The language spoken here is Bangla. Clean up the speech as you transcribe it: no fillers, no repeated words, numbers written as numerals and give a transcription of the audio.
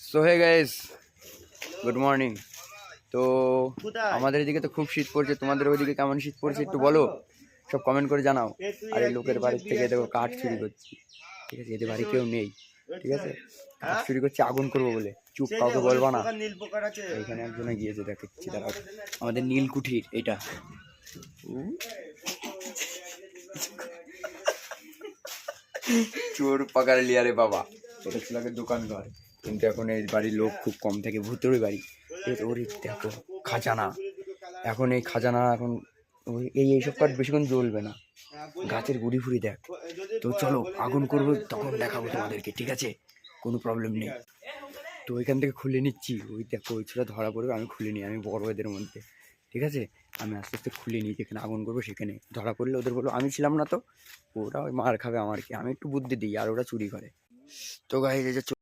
So hey guys, good morning. তো আমাদের এদিকে তো খুব শীত পড়ছে, তোমাদের ওইদিকে কেমন শীত পড়ছে একটু বলো, সব কমেন্ট করে জানাও। আর এই লোকের বাড়ির থেকে দেখো কাঠ চুরি করছি, ঠিক আছে? এদের বাড়ি কেউ নেই, ঠিক আছে? কাঠ চুরি করছি আগুন করবো বলে, চুপ, কাউকে বলবা না। এখানে একজনে গিয়েছে, দেখাচ্ছি দাঁড়াও। আমাদের নীলকুঠির এটা, চোর পাকার লিয়ারে বাবা। এটা ছিল আগে দোকান ঘর, কিন্তু এখন এই বাড়ির লোক খুব কম থাকে, ভূতের বাড়ি। ওর দেখো খাজানা, এখন এই খাজানা এখন এইসব কাঠ বেশিক্ষণ জ্বলবে না, গাছের গুড়ি ফুড়ি দেখ। তো চলো আগুন করবো, তখন দেখাবো তোমাদেরকে, ঠিক আছে? কোনো প্রবলেম নেই। তো ওইখান থেকে খুলে নিচ্ছি, ওই দেখো ওই ছোটা ধরা পড়বে, আমি খুলে নিই, আমি বড় এদের মধ্যে, ঠিক আছে? আমি আস্তে আস্তে খুলে নিই, যেখানে আগুন করবো সেখানে ধরা পড়লে ওদের বলবো আমি ছিলাম না, তো ওরা ওই মার খাবে আমার কি, আমি একটু বুদ্ধি দিই আর ওরা চুরি করে। তো গাইস এই যে